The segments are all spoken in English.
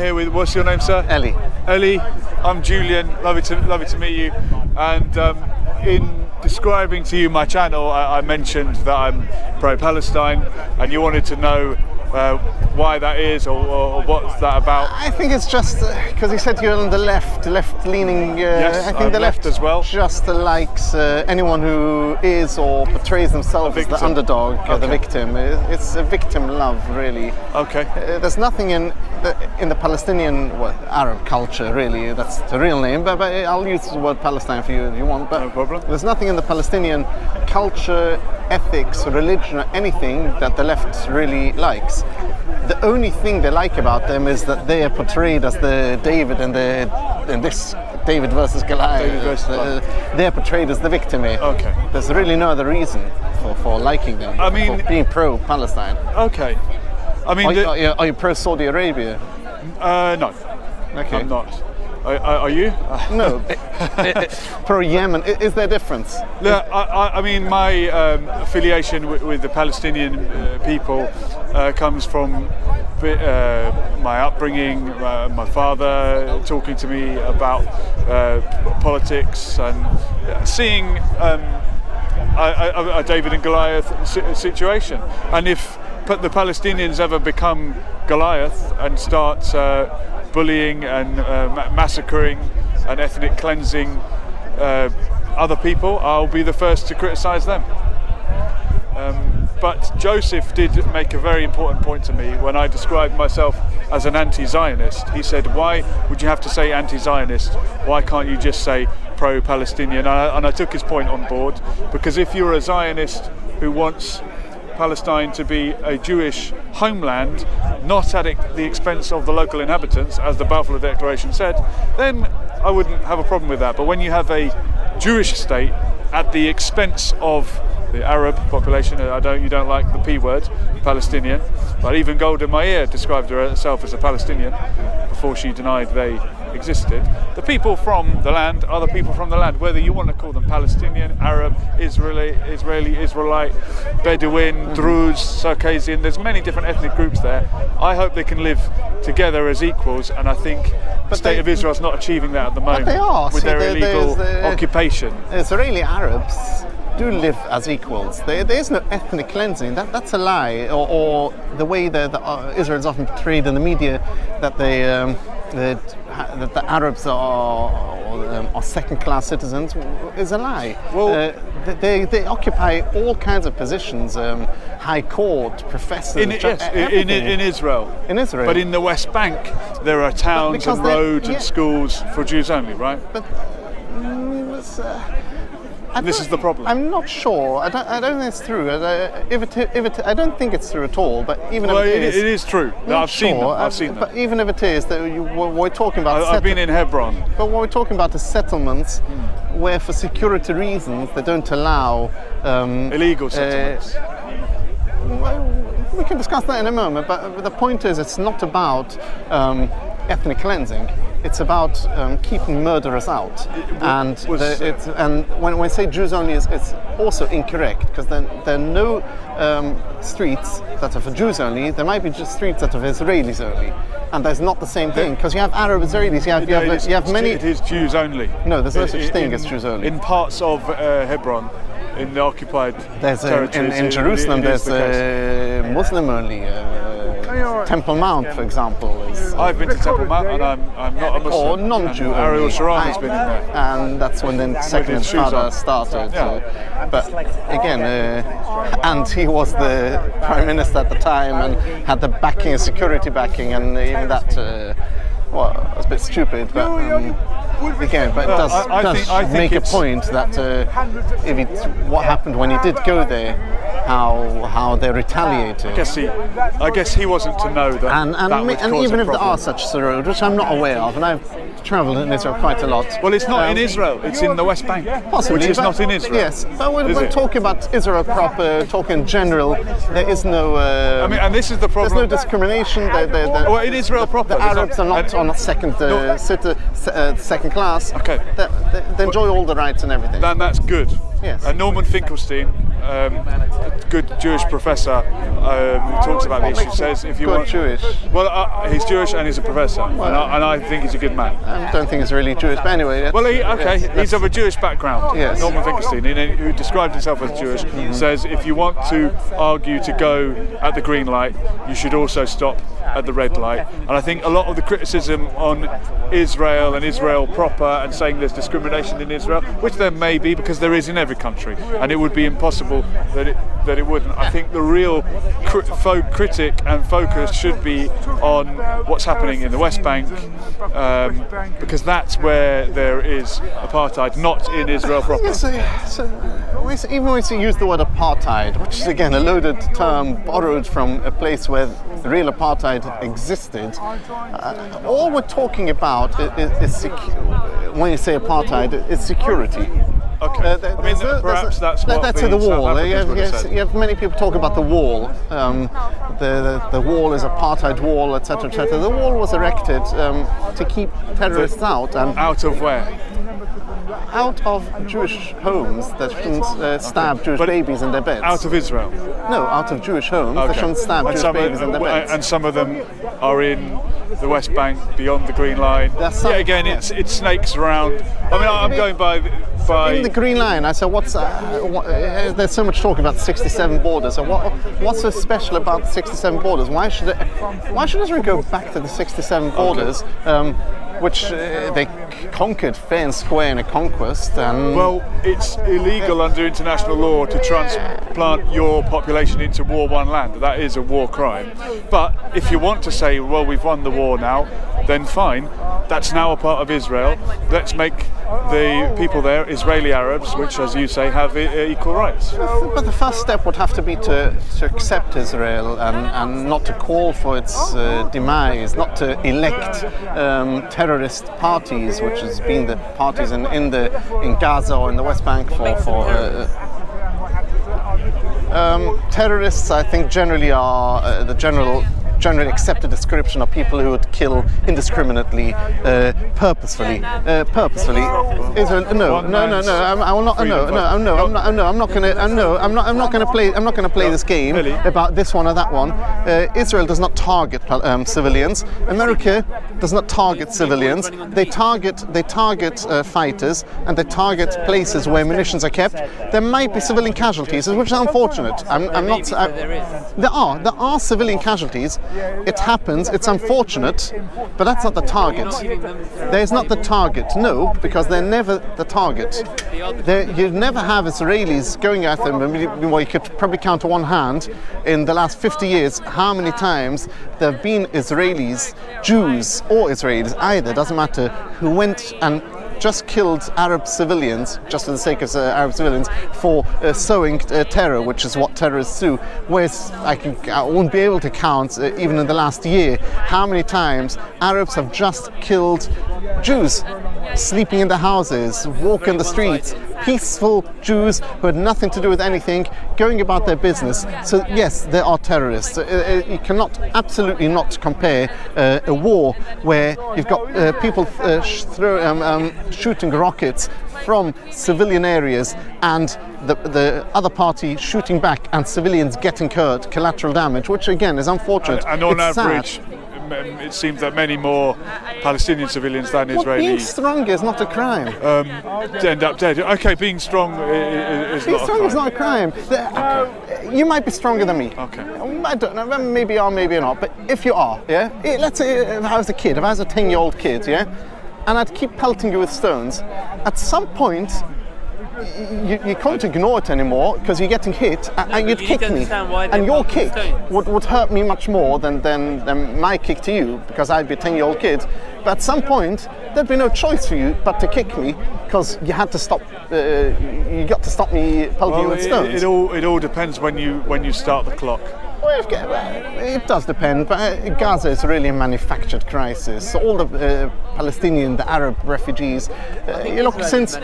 here with, what's your name, sir? Ellie. Ellie, I'm Julian, lovely to meet you. And in describing to you my channel, I mentioned that I'm pro-Palestine, and you wanted to know why that is, or what's that about? I think it's just because he said you're on the left-leaning. Yes, I think the left as well. Just likes anyone who is or portrays themselves as the underdog, the victim. It's a victim love, really. Okay. There's nothing in the Palestinian Arab culture, really. That's the real name, but I'll use the word Palestine for you if you want. But no problem. There's nothing in the Palestinian culture, ethics, religion, or anything that the left really likes. The only thing they like about them is that they are portrayed as the David in this David versus Goliath. They're portrayed as the victim here. Okay. There's really no other reason for liking them. I mean, for being pro-Palestine. Okay. I mean, are you pro-Saudi Arabia? No. Okay. I'm not. Are you? No. Pro-Yemen. Is there a difference? Yeah, I mean, my affiliation with the Palestinian people comes from my upbringing, my father talking to me about politics and seeing a David and Goliath situation. And if the Palestinians ever become Goliath and start bullying and massacring and ethnic cleansing other people, I'll be the first to criticise them. But Joseph did make a very important point to me when I described myself as an anti-Zionist. He said, why would you have to say anti-Zionist? Why can't you just say pro-Palestinian? And I took his point on board, because if you're a Zionist who wants Palestine to be a Jewish homeland, not at the expense of the local inhabitants, as the Balfour Declaration said, then I wouldn't have a problem with that. But when you have a Jewish state at the expense of the Arab population, you don't like the P word, Palestinian, but even Golda Meir described herself as a Palestinian before she denied they existed. The people from the land are the people from the land, whether you want to call them Palestinian, Arab, Israeli, Israelite, Bedouin, Druze, Circassian. There's many different ethnic groups there. I hope they can live together as equals, and I think the state of Israel is not achieving that at the moment. But they are. With their illegal occupation. Israeli Arabs do live as equals. There is no ethnic cleansing. That's a lie. Or the way that Israel is often portrayed in the media, that that the Arabs are second-class citizens, is a lie. Well, they occupy all kinds of positions, high court, professors. In Israel. In Israel. But in the West Bank, there are towns and roads and schools for Jews only, right? But this is the problem. I'm not sure. I don't think it's true. I don't think it's true at all. But even if it is true. I've seen them. But even if it is, we're talking about. I've been in Hebron. But what we're talking about is settlements where, for security reasons, they don't allow illegal settlements. We can discuss that in a moment. But the point is, it's not about ethnic cleansing. It's about keeping murderers out, and when I say Jews only, it's also incorrect, because then there are no streets that are for Jews only. There might be just streets that are for Israelis only, and that's not the same thing, because you have Arab Israelis. You have many. It is Jews only. No, there's no such thing as Jews only. In parts of Hebron, in the occupied territories, in Jerusalem, there's Muslim only. Temple Mount, for example, is. I've been to Temple Mount, and I'm not a Muslim. Or non-Jew. Ariel Sharon has been in there, and that's when the Second Intifada started. But again, and he was the prime minister at the time and had the backing, security backing, and even that. Well, it's a bit stupid, but again, but it does make a point that what happened when he did go there, how they retaliated. I guess he wasn't to know that. And even if there are such roads, which I'm not aware of, and I've travelled in Israel quite a lot. Well, it's not in Israel; it's in the West Bank, possibly, which is not in Israel. Yes, but we're talking about Israel proper, talking in general. There is no. And this is the problem. There's no discrimination. Well, in Israel proper, the Arabs are not on a second class. Okay. They enjoy all the rights and everything. Then that's good. Yes. And Norman Finkelstein, a good Jewish professor who talks about the issue says if you want Jewish. Well, he's Jewish and he's a professor, and I think he's a good man. I don't think he's really Jewish, but anyway. Well, he's of a Jewish background. Yes. Norman Finkelstein, who described himself as Jewish, says if you want to argue to go at the green light, you should also stop at the red light. And I think a lot of the criticism on Israel and Israel proper and saying there's discrimination in Israel, which there may be because there is in every country, and it would be impossible that it wouldn't. I think the real critic and focus should be on what's happening in the West Bank, because that's where there is apartheid, not in Israel proper. Yes, even when you use the word apartheid, which is again a loaded term borrowed from a place where real apartheid existed, all we're talking about is when you say apartheid, is security. Okay. Perhaps that's what that's the the wall. South Africans would have said. You have many people talk about the wall. The wall is apartheid wall, etc., etc. The wall was erected to keep terrorists out. And out of where? Out of Jewish homes that shouldn't stab Jewish babies in their beds. Out of Israel? No, out of Jewish homes that shouldn't stab Jewish babies in their beds. And some of them are in the West Bank, beyond the Green Line. It snakes around. I mean, I'm going by in the Green Line. I said, there's so much talk about 67 borders. So what's so special about the 67 borders? Why should Israel go back to the 67 borders? Which they conquered fair and square in a conquest. And well, it's illegal under international law to transplant your population into war-won land. That is a war crime. But if you want to say, well, we've won the war now, then fine. That's now a part of Israel. Let's make the people there Israeli Arabs, which, as you say, have equal rights. But the first step would have to be to accept Israel and not to call for its demise, not to elect terrorist parties, which has been the parties in Gaza or in the West Bank for terrorists. I think generally are the generally accepted description of people who would kill indiscriminately, purposefully. Israel, I'm not going to play this game about this one or that one. Israel does not target civilians. America does not target civilians. They target fighters, and they target places where munitions are kept. There might be civilian casualties, which is unfortunate. There are civilian casualties. It happens, it's unfortunate, but that's not the target. There's not the target, no, because they're never the target. You never have Israelis going at them. Well, you could probably count on one hand in the last 50 years how many times there have been Israelis, Jews or Israelis, either, doesn't matter, who went and just killed Arab civilians, just for the sake of Arab civilians, for sowing terror, which is what terrorists do. Whereas I won't be able to count, even in the last year, how many times Arabs have just killed Jews, sleeping in their houses, walking the streets, peaceful Jews who had nothing to do with anything, going about their business. So yes, there are terrorists. You cannot absolutely not compare a war where you've got people shooting rockets from civilian areas and the other party shooting back and civilians getting hurt, collateral damage, which again is unfortunate. And on it's average, sad. It seems that many more Palestinian civilians than Israeli. Being strong is not a crime. End up dead. Okay, being strong is being not strong a crime. is not a crime. You might be stronger than me. Okay. I don't know. Maybe you are, maybe you're not. But if you are, yeah. Let's say if I was a kid, if I was a 10-year-old kid, yeah, and I'd keep pelting you with stones, at some point you can't ignore it anymore because you're getting hit and you'd kick me, and your kick would hurt me much more than my kick to you, because I'd be a 10-year-old kid. But at some point there'd be no choice for you but to kick me, because you had to stop. You got to stop me pelting you with stones. It all depends when you start the clock. Well, it does depend, but Gaza is really a manufactured crisis. All the Palestinian, the Arab refugees, you look, since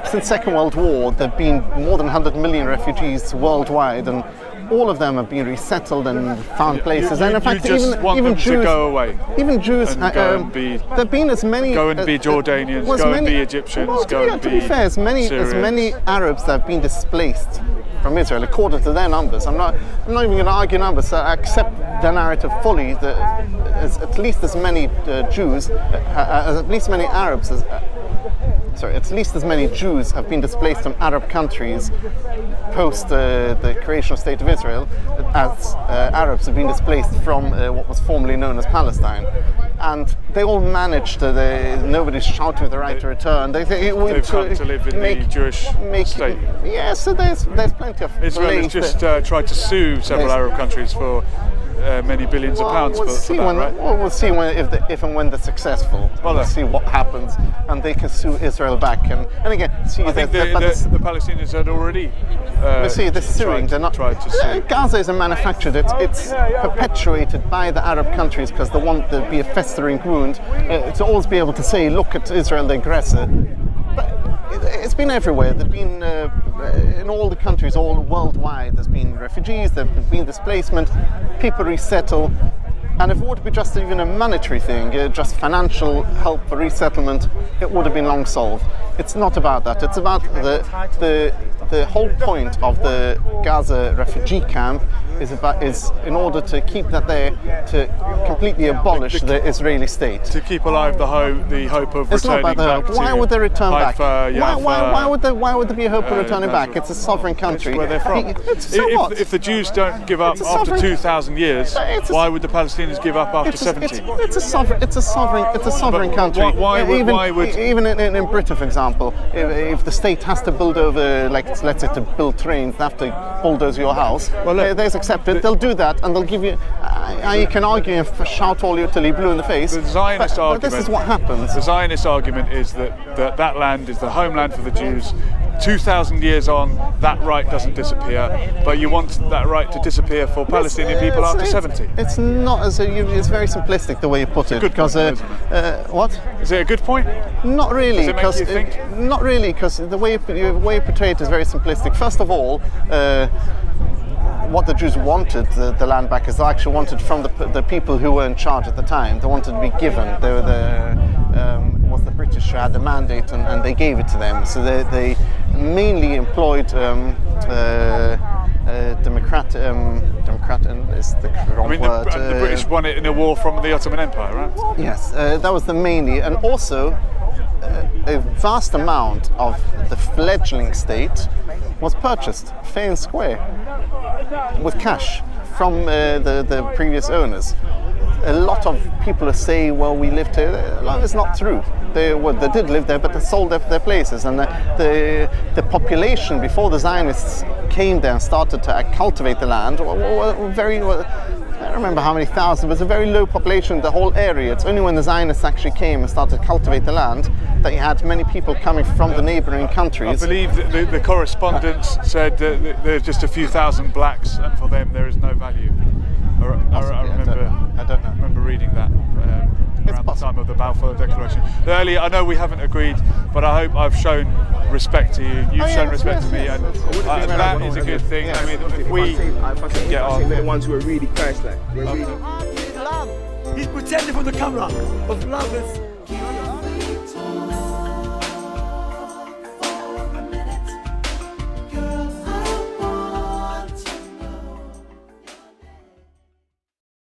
since Second World War, there have been more than 100 million refugees worldwide, and all of them have been resettled and found places. And in fact, even Jews to go away. Even Jews. There've been as many. Go and be Jordanians. Go and be Egyptians. Well, to be fair, as many Arabs that have been displaced from Israel, according to their numbers. I'm not even going to argue numbers. So I accept the narrative fully. That at least as many Jews, at least many Arabs. At least as many Jews have been displaced from Arab countries post the creation of the State of Israel as Arabs have been displaced from what was formerly known as Palestine. And they all managed, nobody's shouting the right to return. They've come to live in the Jewish state. Yeah, so there's plenty of Israel has just tried to sue several Arab countries for many billions of pounds for that, right? Well, we'll see if and when they're successful. We'll see what happens, and they can sue Israel back. And again, see, I think the Palestinians had already. They're suing. They're not. Tried to sue. Gaza is manufactured. It's perpetuated by the Arab countries because they want there to be a festering wound to always be able to say, "Look at Israel, the aggressor." But it's been everywhere. There've been in all the countries, all worldwide. There's been refugees. There's been displacement. People resettle. And if it would be just even a monetary thing, just financial help for resettlement, it would have been long solved. It's not about that. It's about the whole point of the Gaza refugee camp is in order to keep that there, to completely abolish the Israeli state. To keep alive the hope of returning back. Why would they return back? Why would there be a hope of returning back? It's a sovereign country. It's where they're from. If the Jews don't give up after 2,000 years, why would the Palestinians give up after 70? It's a sovereign country. Even in Britain, for example, if the state has to build over, let's say to build trains, they have to bulldoze your house. Well, there's accepted. They'll do that, and they'll give you. You can argue and shout all you till you blue in the face. The Zionist argument. But this is what happens. The Zionist argument is that land is the homeland for the Jews. 2,000 years on, that right doesn't disappear, but you want that right to disappear for Palestinian people after 70. It's not as it's very simplistic the way you put it. Because what? Is it a good point? Not really. Does it make you think? Not really, because the way you portray it is very simplistic. First of all, what the Jews wanted the land back is they actually wanted from the people who were in charge at the time. They wanted to be given. They were the British who had the mandate, and they gave it to them. So they mainly employed Democrat is the wrong word. The British won it in a war from the Ottoman Empire, right? Yes, that was the mainly, and also a vast amount of the fledgling state was purchased fair and square with cash from the previous owners. A lot of people say, well, we lived here. It's not true. They did live there, but they sold their places. And the population, before the Zionists came there and started to cultivate the land, were very... I don't remember how many thousands, but it was a very low population in the whole area. It's only when the Zionists actually came and started to cultivate the land that you had many people coming from the neighbouring countries. I believe that the correspondence said that there's just a few thousand blacks, and for them there is no value. I don't remember reading that around the time of the Balfour Declaration. Earlier, I know we haven't agreed, but I hope I've shown respect to you. You've shown respect to me, and that is a good thing. Yeah. I mean, if we get on, the ones who are really Christ-like. Love. He's pretending for the camera of love.